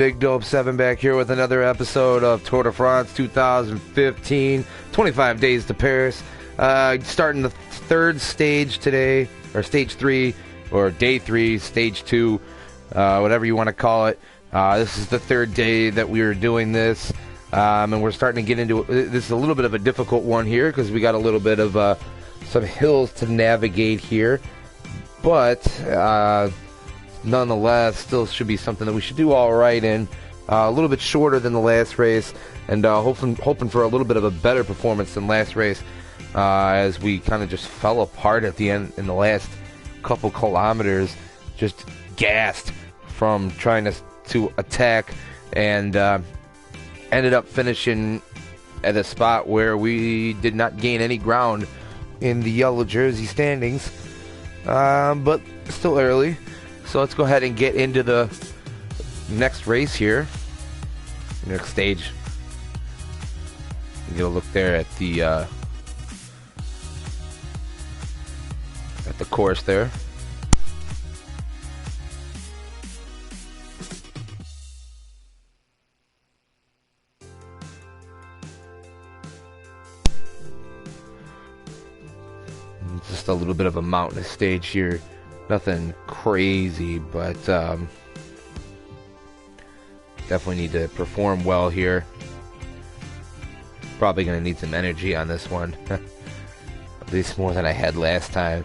Big Dope 7 back here with another episode of Tour de France 2015, 25 days to Paris. Starting the third stage today, or stage 3, or day 3, stage 2, whatever you want to call it. This is the third day that we are doing this, and we're starting to get into this is a little bit of a difficult one here because we got a little bit of some hills to navigate here, but nonetheless, still should be something that we should do all right in. A little bit shorter than the last race, and hoping for a little bit of a better performance than last race, as we kind of just fell apart at the end in the last couple kilometers, just gassed from trying to attack, and ended up finishing at a spot where we did not gain any ground in the yellow jersey standings, but still early. So let's go ahead and get into the next race here, next stage. Get a look there at the course there. Just a little bit of a mountainous stage here. Nothing crazy, but definitely need to perform well here. Probably going to need some energy on this one. At least more than I had last time.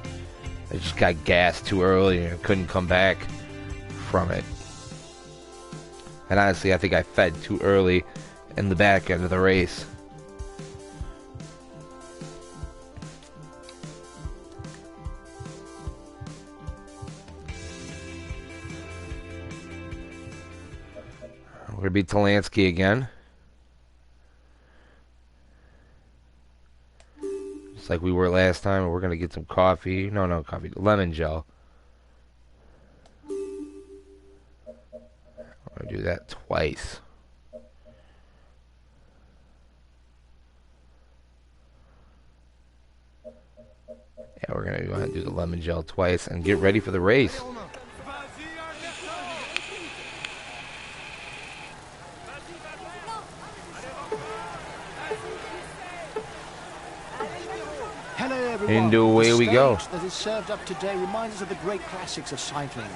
I just got gassed too early and couldn't come back from it. And honestly, I think I fed too early in the back end of the race. We're going to be Talansky again. Just like we were last time. We're going to get some coffee. No coffee. Lemon gel. I'm going to do that twice. Yeah, we're going to go ahead and do the lemon gel twice and get ready for the race. And away we go. That is served up today reminds us of the great classics of cycling.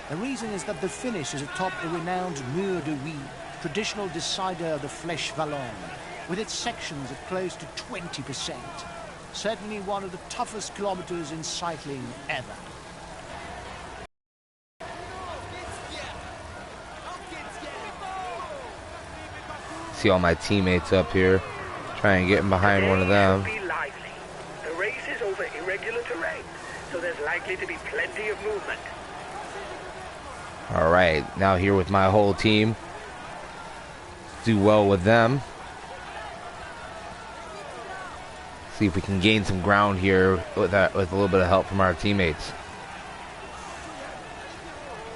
The reason is that the finish is atop the renowned Mur de Huy, traditional decider of the Flèche Wallonne, with its sections of close to 20%. Certainly one of the toughest kilometers in cycling ever. See all my teammates up here, trying to get in behind one of them. Irregular terrain, so there's likely to be plenty of movement. Alright, now here with my whole team. Do well with them. See if we can gain some ground here with a little bit of help from our teammates.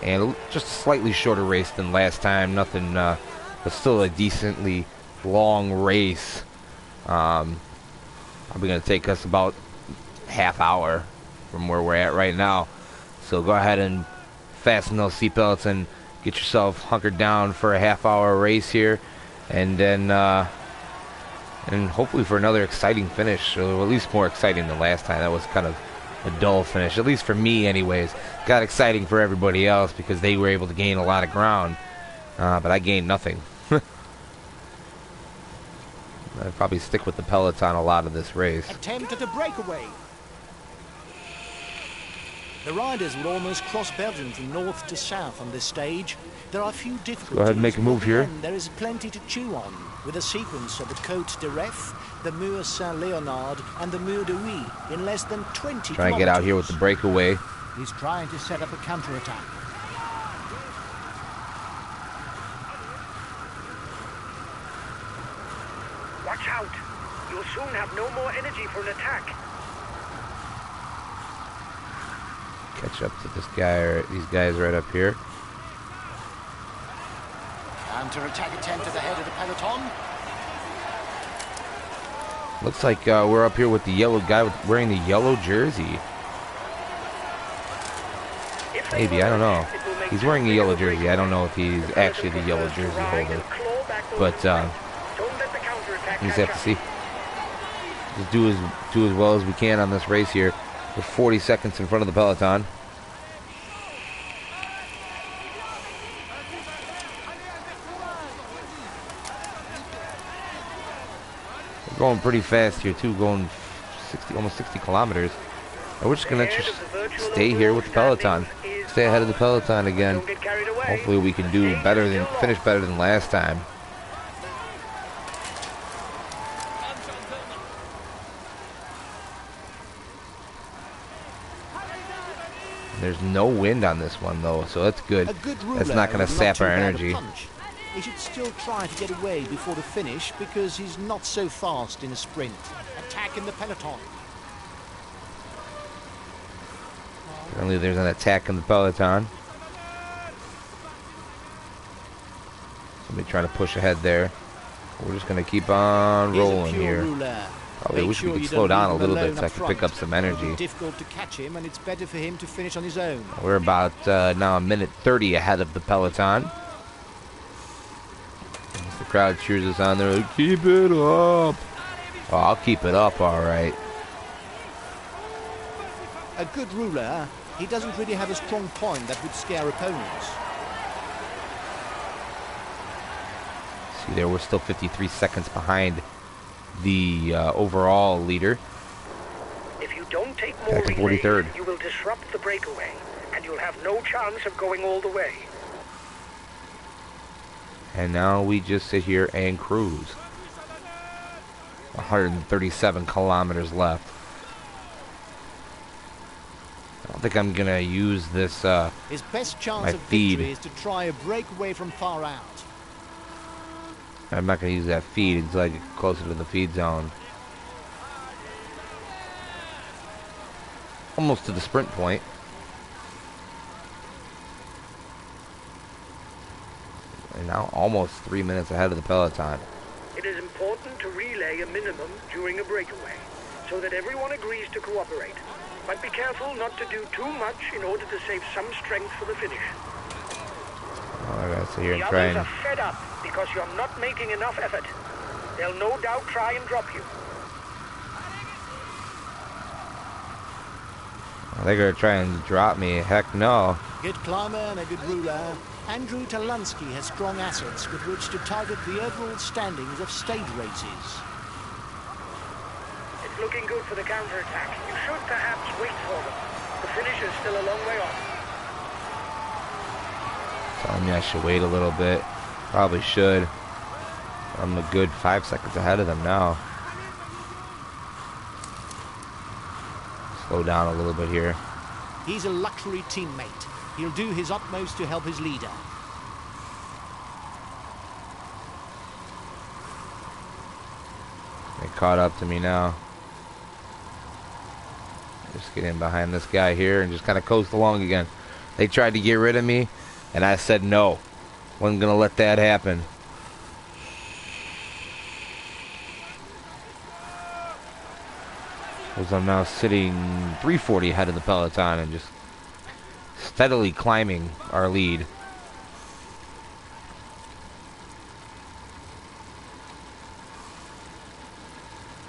And just a slightly shorter race than last time. Nothing, but still a decently long race. Probably going to take us about half hour from where we're at right now, so go ahead and fasten those seatbelts and get yourself hunkered down for a half-hour race here, and then and hopefully for another exciting finish, or at least more exciting than last time. That was kind of a dull finish, at least for me anyways. Got exciting for everybody else because they were able to gain a lot of ground, but I gained nothing. I'd probably stick with the peloton a lot of this race. Attempt at a breakaway. The riders will almost cross Belgium from north to south on this stage. There are a few difficulties. Go ahead and make a move here. There is plenty to chew on, with a sequence of the Côte de Ref, the Mur Saint-Léonard, and the Mur de Huy in less than 20 Trying to get out here with the breakaway. He's trying to set up a counter-attack. Watch out! You'll soon have no more energy for an attack. Catch up to this guy, or these guys right up here. Counter-attack attempt at the head of the peloton. Looks like we're up here with the yellow guy wearing the yellow jersey. Maybe, I don't know. He's wearing a yellow jersey. I don't know if he's actually the yellow jersey holder, but we just have to see. Just do as well as we can on this race here. We're 40 seconds in front of the peloton. We're going pretty fast here too, going 60, almost 60 kilometers. And we're just gonna just stay here with the peloton, stay ahead of the peloton again. Hopefully we can do better than finish better than last time. There's no wind on this one though, so that's good. That's not going to sap our energy. He should still try to get away before the finish because he's not so fast in a sprint. Attack in the peloton. Apparently there's an attack in the peloton. Somebody trying to push ahead there. We're just going to keep on rolling here. Probably wish we could slow down a little bit so I could pick up some energy. Difficult to catch him, and it's better for him to finish on his own. We're about now a minute 30 ahead of the peloton. As the crowd cheers us on, they're like, "Keep it up." Oh, I'll keep it up, all right. A good ruler, he doesn't really have a strong point that would scare opponents. See there, we're still 53 seconds behind the overall leader. If you don't take more relays, you will disrupt the breakaway, and you'll have no chance of going all the way. And now we just sit here and cruise. 137 kilometers left. I don't think I'm gonna use this his best chance my of feed. victory is to try a breakaway from far out. I'm not going to use that feed until I get closer to the feed zone. Almost to the sprint point. And now almost 3 minutes ahead of the peloton. It is important to relay a minimum during a breakaway, so that everyone agrees to cooperate. But be careful not to do too much in order to save some strength for the finish. Oh, I got to sit here and the try others and... are fed up because you're not making enough effort. They'll no doubt try and drop you. They're going to try and drop me. Heck no. Good climber and a good ruler. Andrew Talansky has strong assets with which to target the overall standings of stage races. It's looking good for the counterattack. You should perhaps wait for them. The finish is still a long way off. Telling me I should wait a little bit. Probably should. I'm a good 5 seconds ahead of them now. Slow down a little bit here. He's a luxury teammate. He'll do his utmost to help his leader. They caught up to me now. Just get in behind this guy here and just kind of coast along again. They tried to get rid of me, and I said no. Wasn't going to let that happen. Because I'm now sitting 340 ahead of the peloton and just steadily climbing our lead.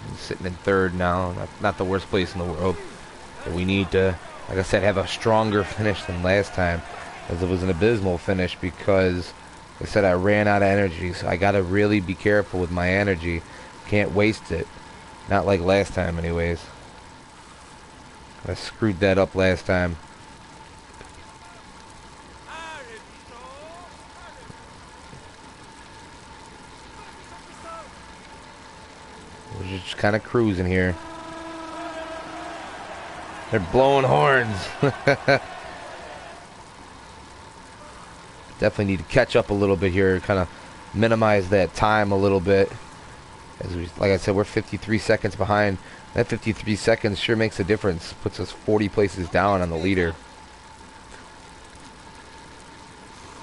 I'm sitting in third now. Not the worst place in the world. But we need to, like I said, have a stronger finish than last time, as it was an abysmal finish because I said I ran out of energy. So I got to really be careful with my energy. Can't waste it. Not like last time anyways. I screwed that up last time. We're just kind of cruising here. They're blowing horns. Definitely need to catch up a little bit here, kind of minimize that time a little bit. As we, like I said, we're 53 seconds behind. That 53 seconds sure makes a difference. Puts us 40 places down on the leader.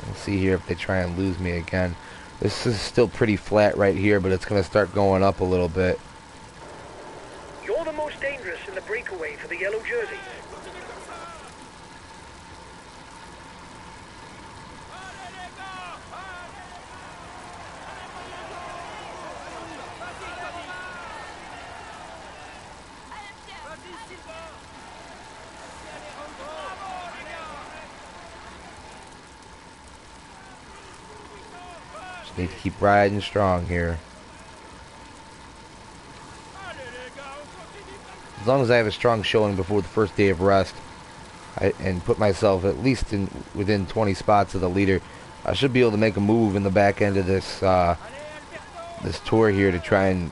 We'll see here if they try and lose me again. This is still pretty flat right here, but it's going to start going up a little bit. You're the most dangerous in the breakaway for the yellow jerseys. Just need to keep riding strong here. As long as I have a strong showing before the first day of rest, and put myself at least within 20 spots of the leader, I should be able to make a move in the back end of this this tour here to try and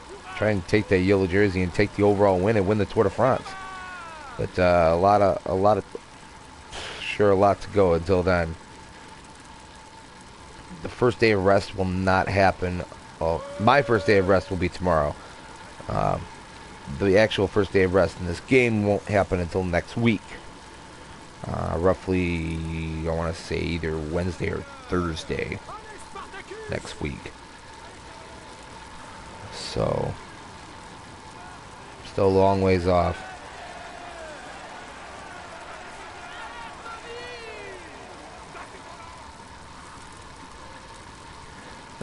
take that yellow jersey and take the overall win and win the Tour de France. But a lot to go until then. The first day of rest will not happen. Well, my first day of rest will be tomorrow. The actual first day of rest in this game won't happen until next week. Roughly, I want to say either Wednesday or Thursday next week. So, still a long ways off.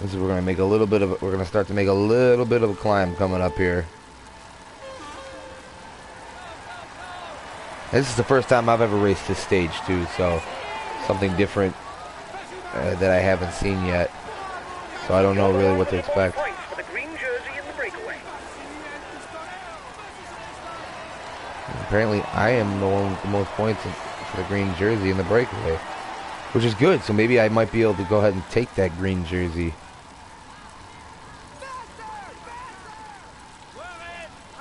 So we're gonna start to make a little bit of a climb coming up here. This is the first time I've ever raced this stage too, so something different that I haven't seen yet. So I don't know really what to expect. Points for the green jersey in the breakaway. Apparently, I am the one with the most points for the green jersey in the breakaway, which is good. So maybe I might be able to go ahead and take that green jersey.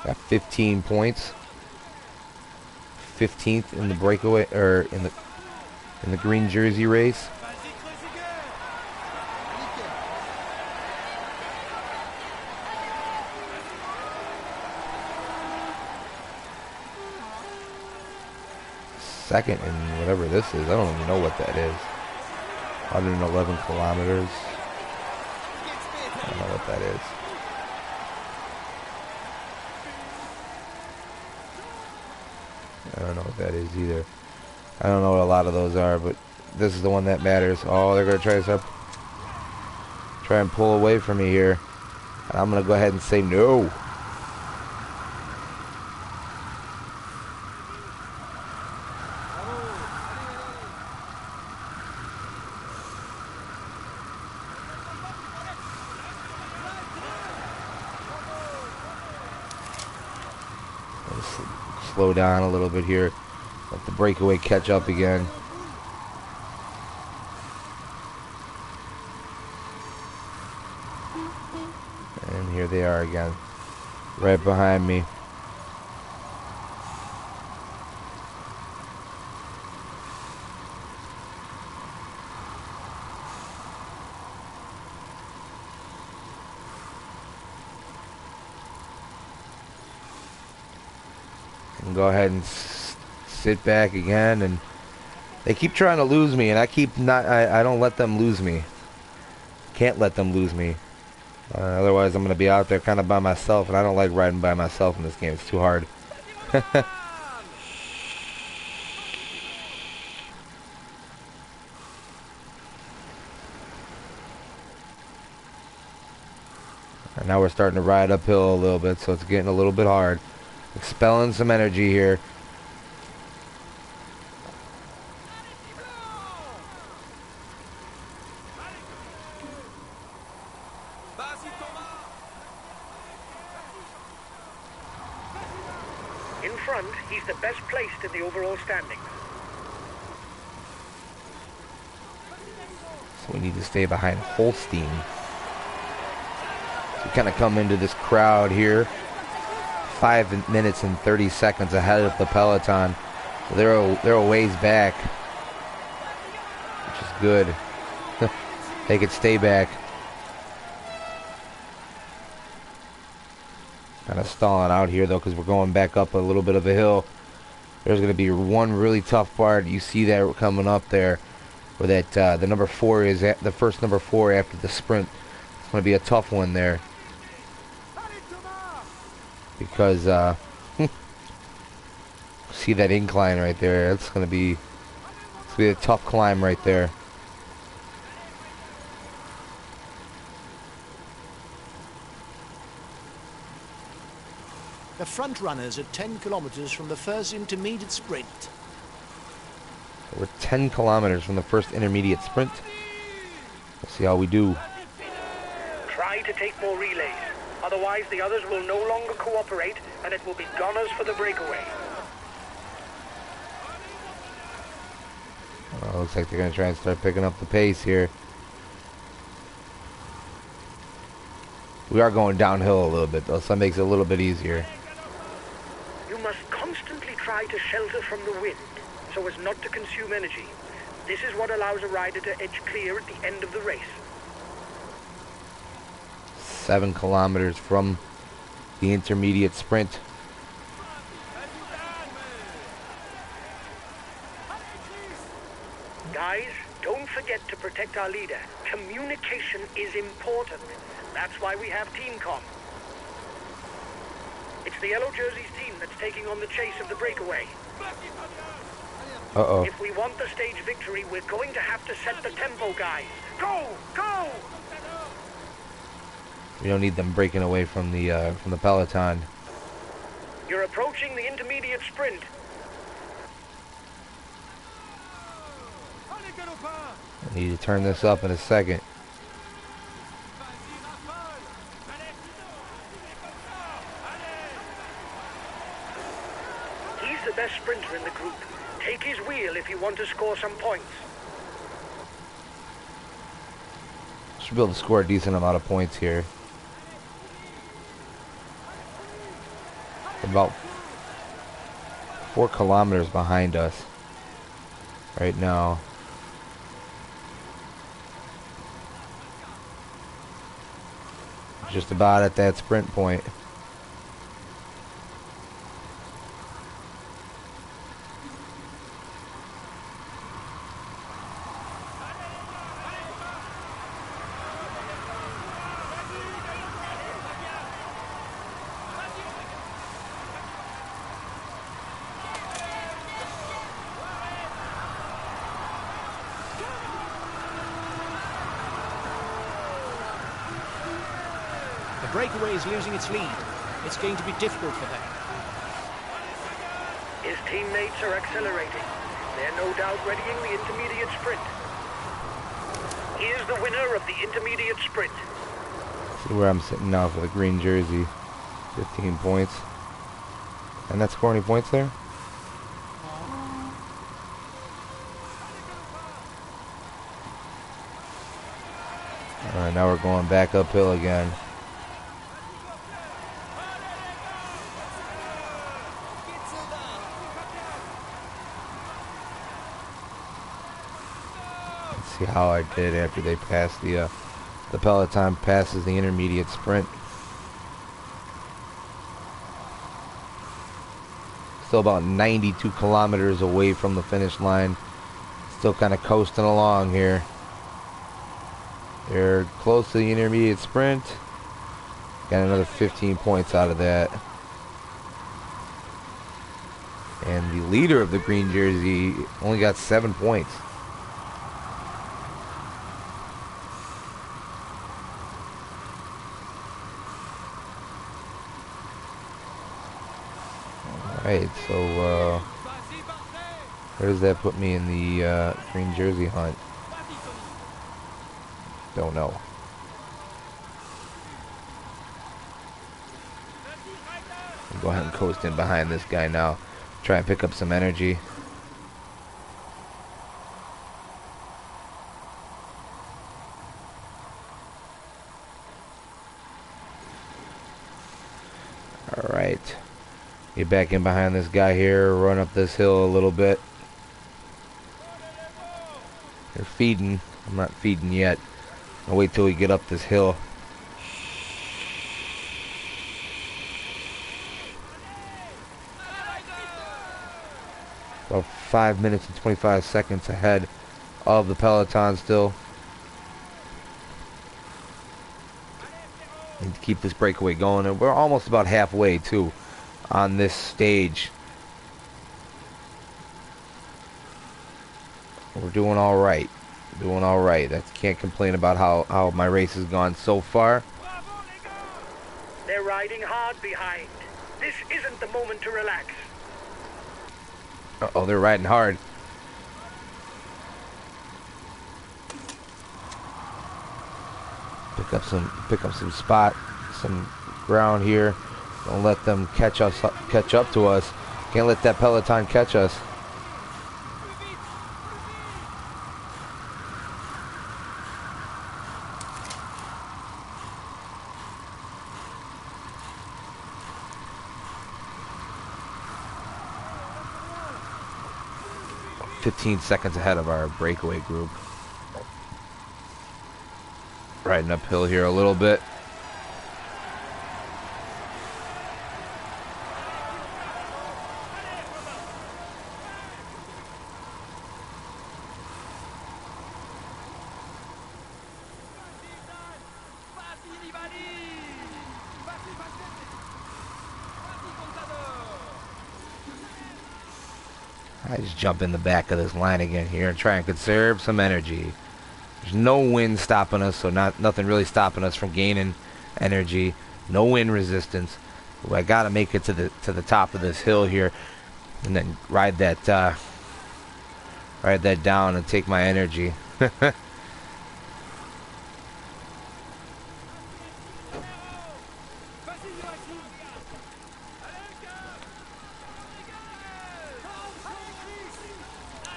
Got 15 points. 15th in the breakaway, or in the green jersey race. Second in whatever this is. I don't even know what that is. 111 kilometers. I don't know what that is. I don't know what that is either. I don't know what a lot of those are, but this is the one that matters. Oh, they're going to try and pull away from me here. And I'm going to go ahead and say no. Slow down a little bit here. Let the breakaway catch up again. And here they are again. Right behind me. And go ahead and sit back again, and they keep trying to lose me, and I don't let them lose me. Can't let them lose me. Otherwise I'm going to be out there kind of by myself, and I don't like riding by myself in this game. It's too hard. And now we're starting to ride uphill a little bit, so it's getting a little bit hard. Expelling some energy here. In front, he's the best placed in the overall standings. So we need to stay behind Holstein. So we kind of come into this crowd here. 5 minutes and 30 seconds ahead of the peloton. They're a ways back, which is good. They could stay back. Kind of stalling out here though, because we're going back up a little bit of a hill. There's going to be one really tough part. You see that coming up there, where that the number 4 is at the first number 4 after the sprint. It's going to be a tough one there. Because see that incline right there? It's gonna be a tough climb right there. The front runners are 10 kilometers from the first intermediate sprint. We're 10 kilometers from the first intermediate sprint. Let's see how we do. try to take more relays. Otherwise, the others will no longer cooperate, and it will be goners for the breakaway. Well, looks like they're going to try and start picking up the pace here. We are going downhill a little bit, though, so that makes it a little bit easier. You must constantly try to shelter from the wind, so as not to consume energy. This is what allows a rider to edge clear at the end of the race. 7 kilometers from the intermediate sprint. Guys, don't forget to protect our leader. Communication is important. That's why we have team comm. It's the Yellow Jerseys team that's taking on the chase of the breakaway. Uh-oh. If we want the stage victory, we're going to have to set the tempo, guys. Go! Go! We don't need them breaking away from the peloton. You're approaching the intermediate sprint. I need to turn this up in a second. He's the best sprinter in the group. Take his wheel if you want to score some points. Should be able to score a decent amount of points here. About 4 kilometers behind us right now. Just about at that sprint point. The breakaway is losing its lead. It's going to be difficult for them. His teammates are accelerating. They're no doubt readying the intermediate sprint. Here's the winner of the intermediate sprint. See where I'm sitting now for the green jersey. 15 points. And that's scoring any points there? Alright, now we're going back uphill again. Let's see how I did after they passed the peloton passes the intermediate sprint. Still about 92 kilometers away from the finish line. Still kind of coasting along here. They're close to the intermediate sprint. Got another 15 points out of that. And the leader of the green jersey only got 7 points. Alright, so where does that put me in the green jersey hunt? Don't know. I'll go ahead and coast in behind this guy now. Try and pick up some energy. Alright. Get back in behind this guy here. Run up this hill a little bit. They're feeding. I'm not feeding yet. I'll wait till we get up this hill. About 5 minutes and 25 seconds ahead of the peloton still. Need to keep this breakaway going, and we're almost about halfway too on this stage. We're doing all right. Doing all right. I can't complain about how my race has gone so far. They're riding hard behind. This isn't the moment to relax. Uh-oh, they're riding hard. pick up some spot, some ground here. Don't let them catch up to us. Can't let that peloton catch us. About 15 seconds ahead of our breakaway group. Riding uphill here a little bit. I just jump in the back of this line again here and try and conserve some energy. There's no wind stopping us, so nothing really stopping us from gaining energy. No wind resistance. I gotta make it to the top of this hill here, and then ride that down and take my energy.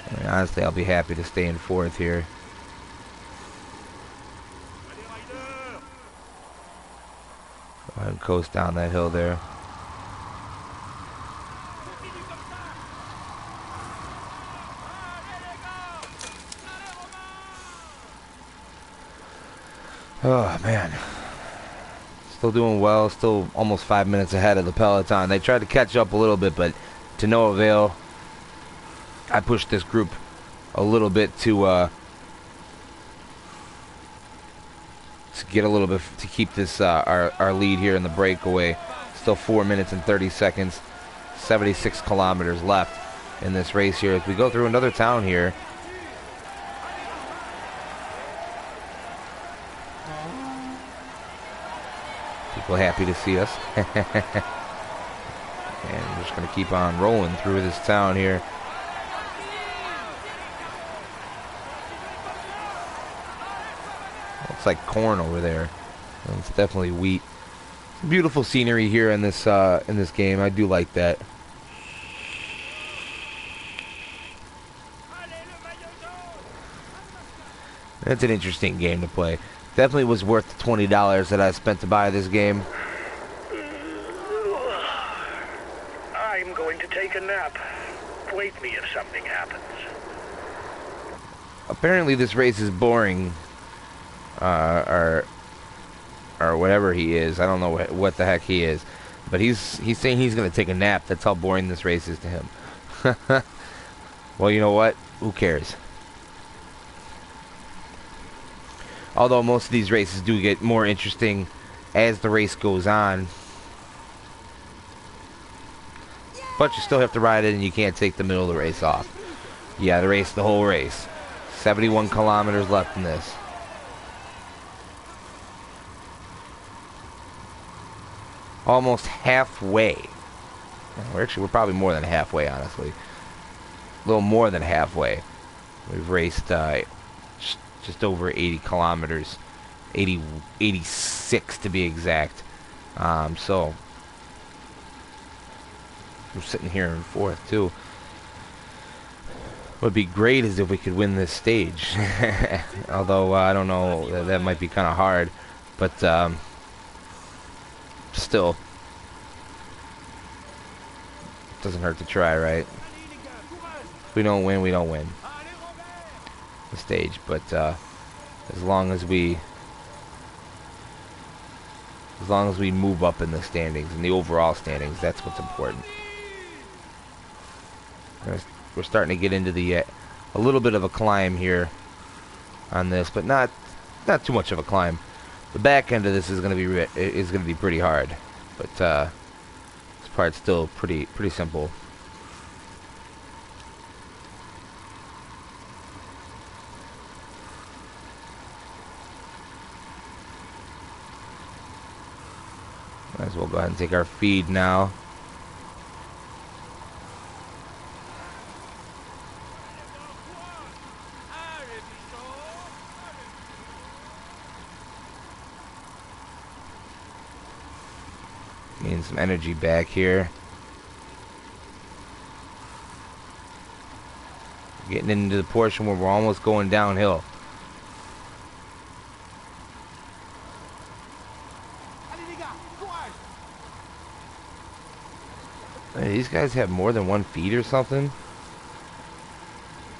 I mean, honestly, I'll be happy to stay in fourth here. Go ahead and coast down that hill there. Oh, man. Still doing well. Still almost 5 minutes ahead of the peloton. They tried to catch up a little bit, but to no avail. I pushed this group a little bit to get a little bit to keep this our lead here in the breakaway. Still 4 minutes and 30 seconds. 76 kilometers left in this race here as we go through another town here. People happy to see us. And we're just going to keep on rolling through this town here. Looks like corn over there. It's definitely wheat. Beautiful scenery here in this game. I do like that. It's an interesting game to play. Definitely was worth the $20 that I spent to buy this game. I'm going to take a nap. Wake me if something happens. Apparently this race is boring. Or whatever he is. I don't know what the heck he is. But he's saying he's going to take a nap. That's how boring this race is to him. Well, you know what? Who cares? Although most of these races do get more interesting as the race goes on. But you still have to ride it and you can't take the middle of the race off. Yeah, the whole race. 71 kilometers left in this. Almost halfway. We're probably more than halfway, honestly. A little more than halfway. We've raced just over 80 kilometers. 86 to be exact. So we're sitting here in fourth too. What would be great is if we could win this stage. Although I don't know, that might be kind of hard. But still, doesn't hurt to try, right? If we don't win, we don't win the stage. But as long as we move up in the standings, in the overall standings, that's what's important. We're starting to get into the a little bit of a climb here on this, but not too much of a climb. The back end of this is going to be pretty hard, but this part's still pretty simple. Might as well go ahead and take our feed now. Getting some energy back here. Getting into the portion where we're almost going downhill. Hey, these guys have more than one feed or something?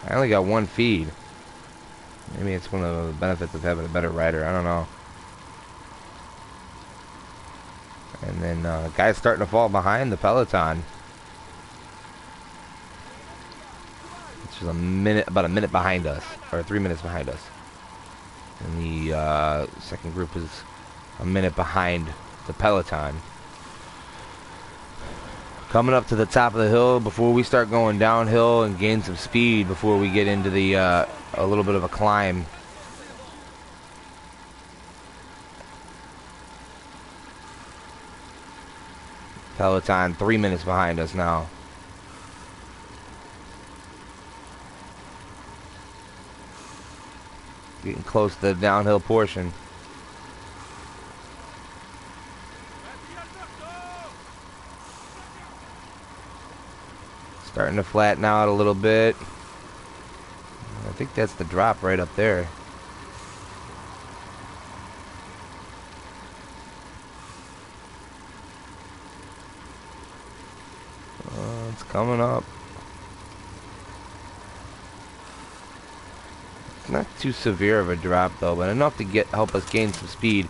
I only got one feed. Maybe it's one of the benefits of having a better rider. I don't know. And then guys starting to fall behind the peloton. Which is about a minute behind us, or 3 minutes behind us. And the second group is a minute behind the peloton. Coming up to the top of the hill before we start going downhill and gain some speed before we get into the a little bit of a climb. Peloton 3 minutes behind us now. Getting close to the downhill portion. Starting to flatten out a little bit. I think that's the drop right up there. It's coming up. It's not too severe of a drop though, but enough to help us gain some speed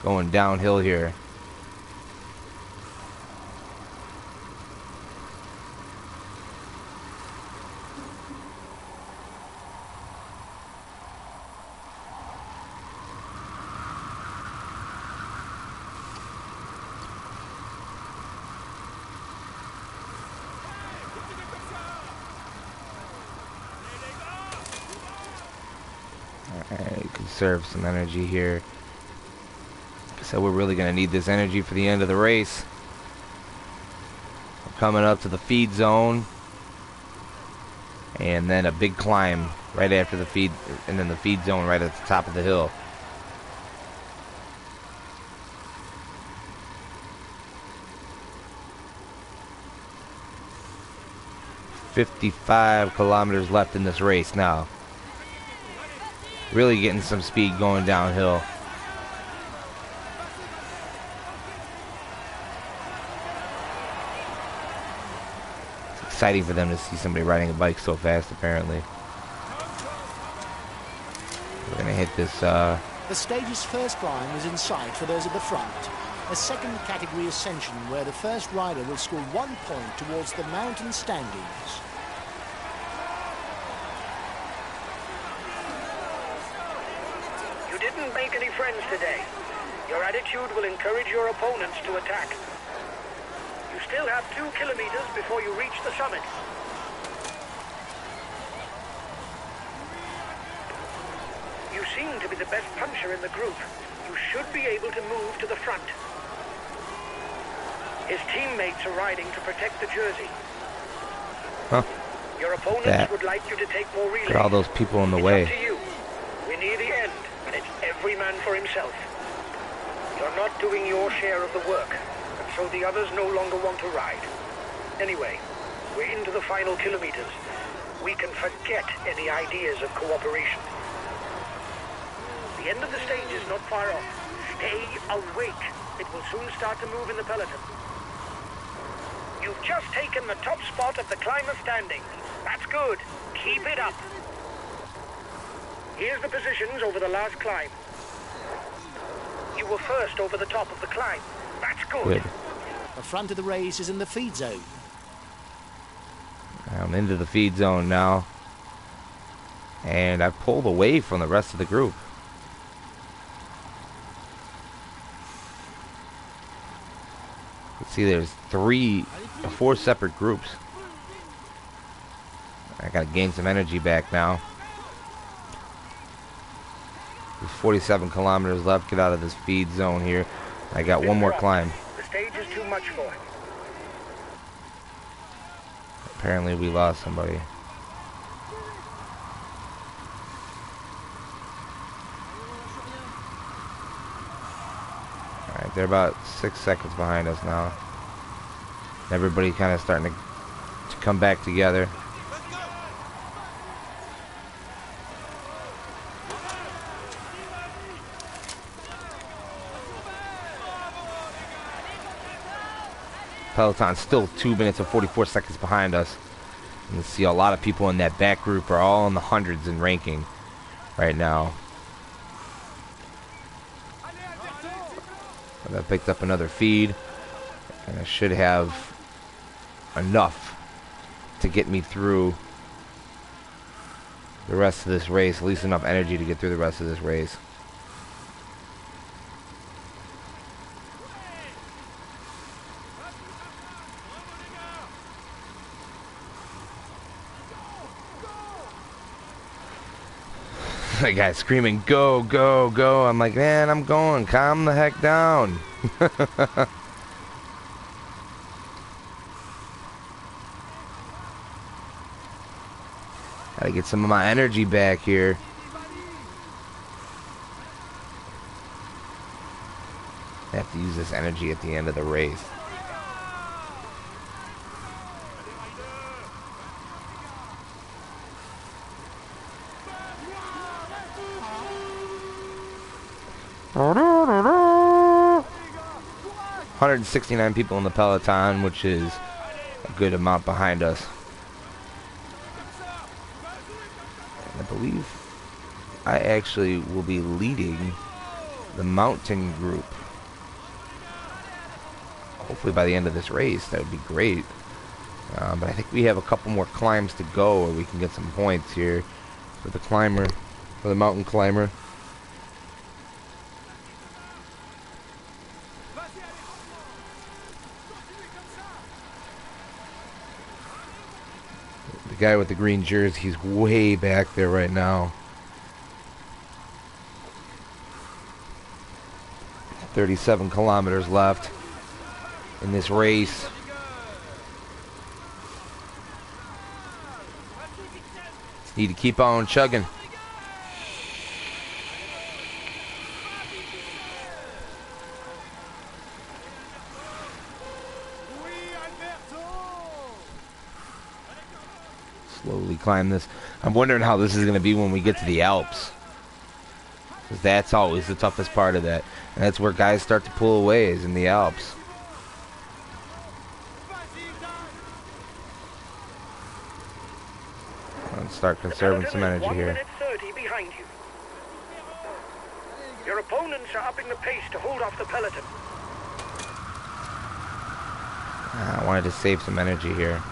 going downhill here. Conserve some energy here. So we're really going to need this energy for the end of the race. We're coming up to the feed zone. And then a big climb right after the feed, and then the feed zone right at the top of the hill. "55 kilometers left in this race now." Really getting some speed going downhill. It's exciting for them to see somebody riding a bike so fast, apparently. We're going to hit this... The stage's first climb is in sight for those at the front. A second category ascension where the first rider will score 1 point towards the mountain standings. Didn't make any friends today. Your attitude will encourage your opponents to attack. You still have 2 kilometers before you reach the summit. You seem to be the best puncher in the group. You should be able to move to the front. His teammates are riding to protect the jersey. Huh. Your opponents would like you to take more relays. Look at all those people in the way. It's up to you. We're near the end. And it's every man for himself. You're not doing your share of the work, and so the others no longer want to ride. Anyway, we're into the final kilometers. We can forget any ideas of cooperation. The end of the stage is not far off. Stay awake. It will soon start to move in the peloton. You've just taken the top spot of the climber standings. That's good. Keep it up. Here's the positions over the last climb. You were first over the top of the climb. That's good. The front of the race is in the feed zone. I'm into the feed zone now. And I pulled away from the rest of the group. Let's see, there's 4 separate groups. I gotta gain some energy back now. There's 47 kilometers left. Get out of this feed zone here. I got one more climb. The stage is too much for him. Apparently we lost somebody. Alright, Right, they're about 6 seconds behind us now. Everybody kind of starting to come back together. Peloton still 2 minutes and 44 seconds behind us. You can see a lot of people in that back group are all in the hundreds in ranking right now. And I picked up another feed, and I should have enough to get me through the rest of this race, at least enough energy to get through the rest of this race. The guy screaming, go, go, go. I'm like, man, I'm going. Calm the heck down. Gotta get some of my energy back here. I have to use this energy at the end of the race. $169 people in the peloton, which is a good amount behind us. And I believe I actually will be leading the mountain group. Hopefully by the end of this race, that would be great. But I think we have a couple more climbs to go, or we can get some points here for the climber, for the mountain climber. The guy with the green jersey, he's way back there right now. 37 kilometers left in this race. Just need to keep on chugging. Slowly climb this. I'm wondering how this is going to be when we get to the Alps. Because that's always the toughest part of that. And that's where guys start to pull away, is in the Alps. Let's start conserving some energy here. 1 minute 30 behind you. Your opponents are upping the pace to hold off the peloton. I wanted to save some energy here.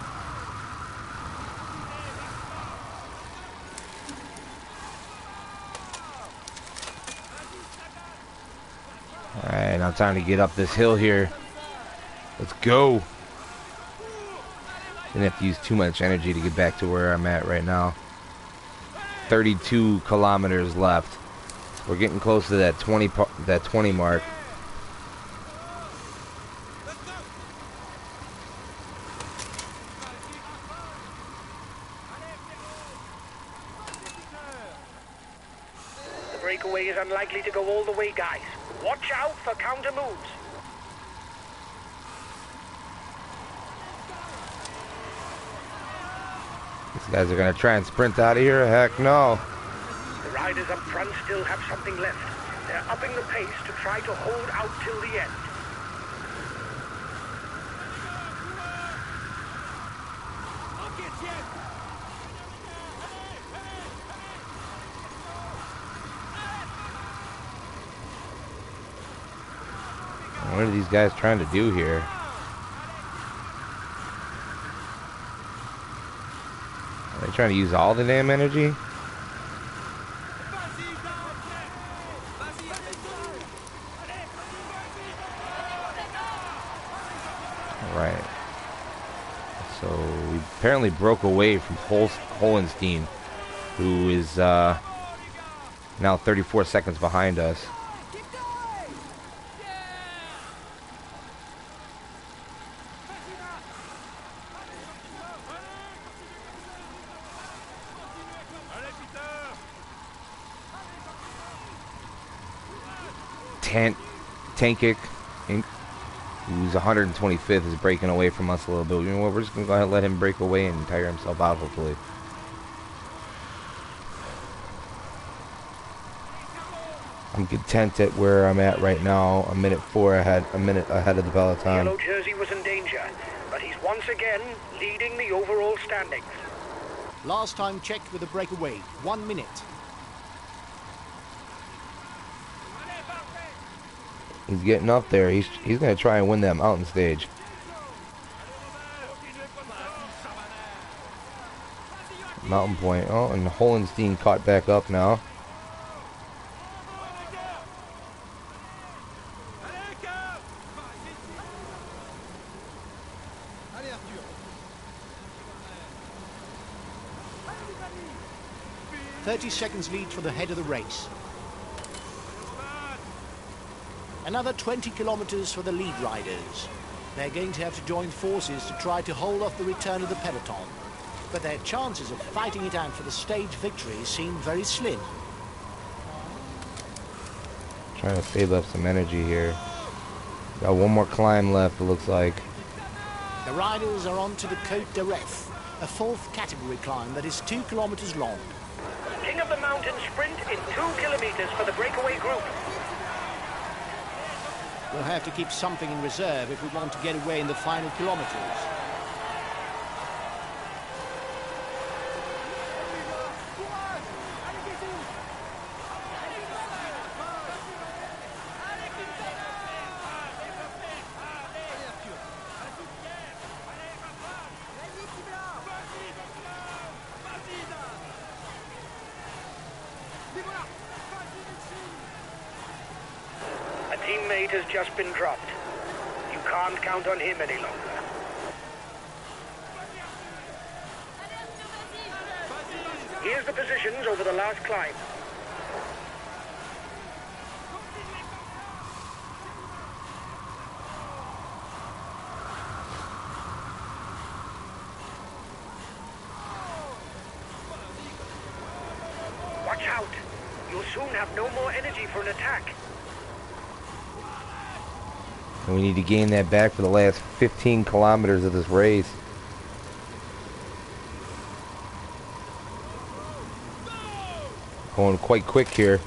Alright, now time to get up this hill here. Let's go. Didn't have to use too much energy to get back to where I'm at right now. 32 kilometers left. We're getting close to that 20 mark. The breakaway is unlikely to go all the way, guys. Watch out for counter moves. These guys are going to try and sprint out of here? Heck no. The riders up front still have something left. They're upping the pace to try to hold out till the end. What are these guys trying to do here? Are they trying to use all the damn energy? Alright. So we apparently broke away from Holenstein, who is now 34 seconds behind us. Tankic who's 125th, is breaking away from us a little bit. You know what? We're just going to go ahead and let him break away and tire himself out, hopefully. I'm content at where I'm at right now. A minute ahead of the peloton. Yellow jersey was in danger, but he's once again leading the overall standings. Last time checked with the breakaway, 1 minute. He's getting up there. He's going to try and win that mountain stage. Mountain point. Oh, and Holenstein caught back up now. .30 seconds lead for the head of the race. Another 20 kilometers for the lead riders. They're going to have to join forces to try to hold off the return of the peloton. But their chances of fighting it out for the stage victory seem very slim. Trying to save up some energy here. Got one more climb left, it looks like. The riders are on to the Côte d'Aref, a fourth category climb that is 2 kilometers long. King of the Mountain sprint in 2 kilometers for the breakaway group. We'll have to keep something in reserve if we want to get away in the final kilometers. Teammate has just been dropped. You can't count on him any longer. Here's the positions over the last climb. Watch out! You'll soon have no more energy for an attack. And we need to gain that back for the last 15 kilometers of this race. Going quite quick here.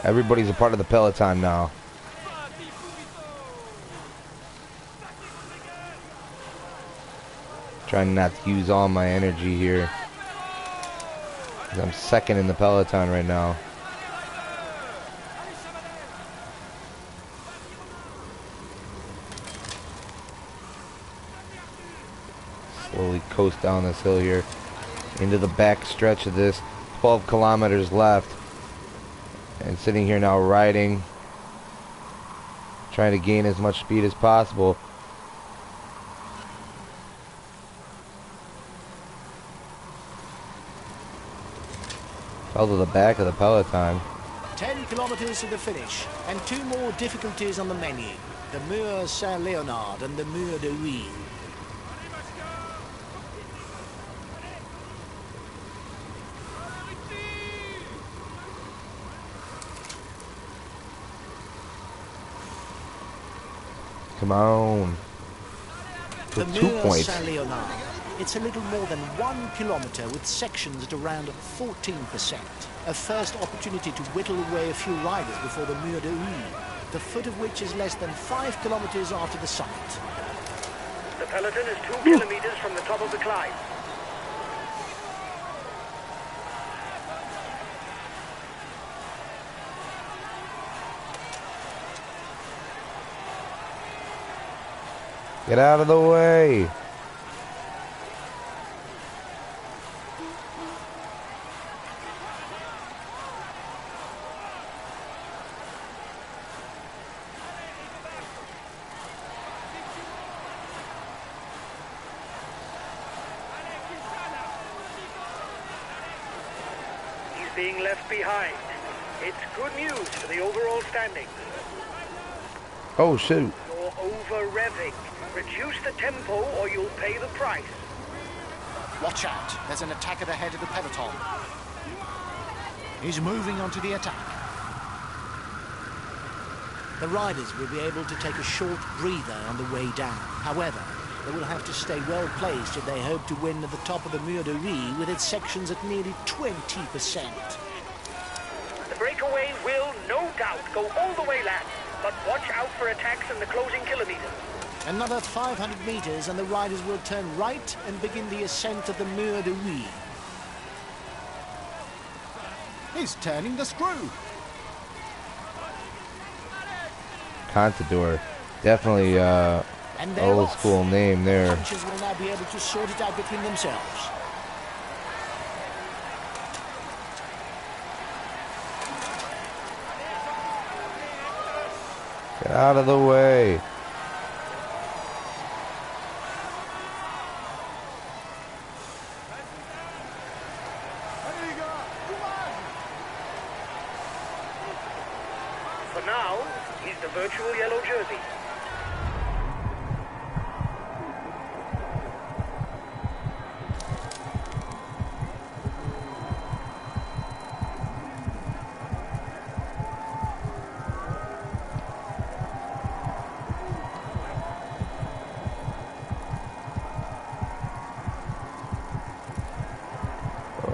Everybody's a part of the peloton now. Trying not to use all my energy here. I'm second in the peloton right now. Slowly coast down this hill here into the back stretch of this. 12 kilometers left. And sitting here now riding. Trying to gain as much speed as possible. Fell to the back of the peloton. 10 kilometers to the finish, and 2 more difficulties on the menu. The Mur Saint-Léonard and the Mur de Huy. Come on. For The 2 Mur points. Saint-Léonard. It's a little more than 1 kilometer with sections at around 14%. A first opportunity to whittle away a few riders before the Mur de Huy, the foot of which is less than 5 kilometers after the summit. The peloton is 2 kilometers from the top of the climb. Get out of the way. He's being left behind. It's good news for the overall standings. Oh, shoot. You're over-revving. Reduce the tempo or you'll pay the price. Watch out, there's an attack at the head of the peloton. is moving onto the attack. The riders will be able to take a short breather on the way down. However, they will have to stay well placed if they hope to win at the top of the Mur de Huy with its sections at nearly 20%. The breakaway will, no doubt, go all the way, lads. But watch out for attacks in the closing kilometers. Another 500 meters and the riders will turn right and begin the ascent of the Mur de Huy. He's turning the screw. Contador, definitely And they're old off. school name there. Punchers will now be able to sort it out between themselves. Get out of the way. For now, he's the virtual yellow jersey.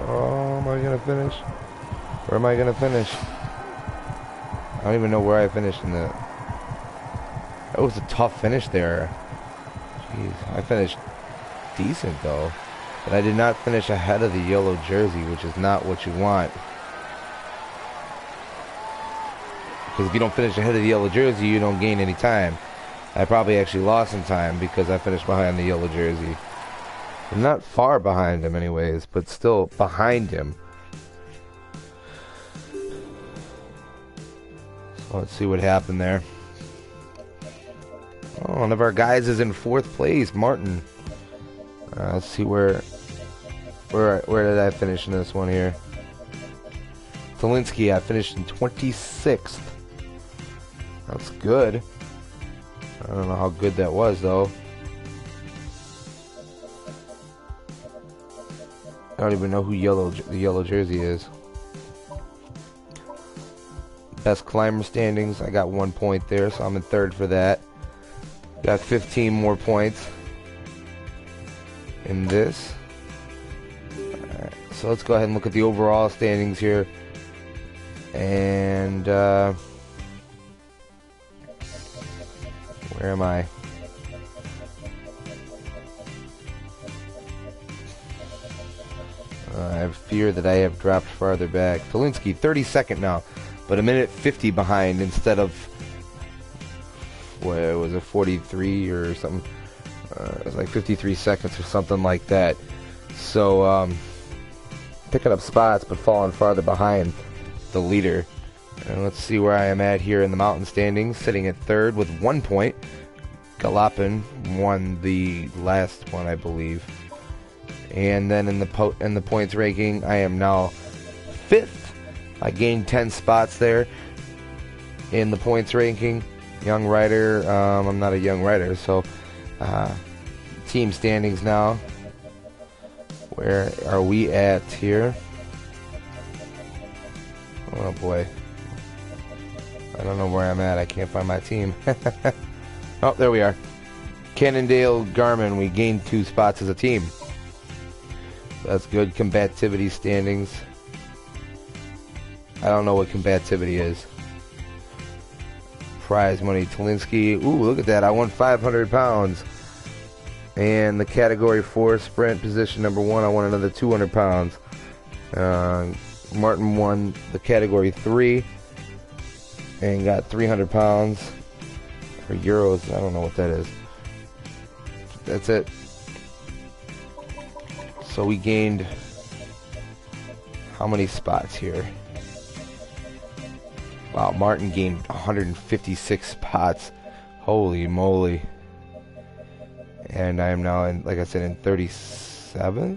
Oh, am I gonna finish? Where am I gonna finish? I don't even know where I finished in the. That was a tough finish there. Jeez, I finished decent though, but I did not finish ahead of the yellow jersey, which is not what you want. Because if you don't finish ahead of the yellow jersey, you don't gain any time. I probably actually lost some time because I finished behind the yellow jersey. I'm not far behind him anyways, but still behind him. So let's see what happened there. Oh, one of our guys is in 4th place, Martin. Let's see where did I finish in this one here? Tolinsky, I finished in 26th. That's good. I don't know how good that was though. I don't even know who the yellow jersey is. Best climber standings, I got 1 point there, so I'm in 3rd for that. Got 15 more points in this. Alright, so let's go ahead and look at the overall standings here. And where am I? I have fear that I have dropped farther back. Tolinsky, 32nd now, but a minute 50 behind instead of, what was it, 43 or something? It was like 53 seconds or something like that. So, picking up spots, but falling farther behind the leader. And let's see where I am at here in the mountain standings, sitting at 3rd with 1 point. Galopin won the last one, I believe. And then in the points ranking, I am now 5th. I gained 10 spots there in the points ranking. Young rider, I'm not a young rider, so team standings now. Where are we at here? Oh boy. I don't know where I'm at. I can't find my team. Oh, there we are. Cannondale Garmin, we gained 2 spots as a team. That's good. Combativity standings. I don't know what combativity is. Prize money, Tolinsky. Ooh, look at that. I won 500 pounds. And the category 4 sprint position number 1, I won another 200 pounds. Martin won the category 3 and got 300 pounds. Or euros, I don't know what that is. That's it. So we gained how many spots here? Wow, Martin gained 156 spots. Holy moly. And I am now in, like I said, in 37th?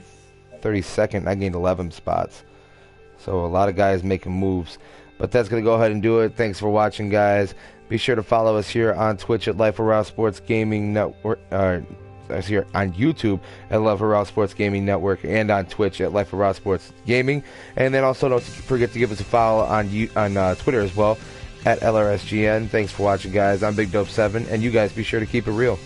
32nd. I gained 11 spots. So a lot of guys making moves. But that's going to go ahead and do it. Thanks for watching, guys. Be sure to follow us here on Twitch at Life Around Sports Gaming Network. us here on YouTube at Love Hurrah Sports Gaming Network and on Twitch at Life Hurrah Sports Gaming. And then also don't forget to give us a follow on Twitter as well at LRSGN. Thanks for watching, guys. I'm Big Dope 7, and you guys be sure to keep it real.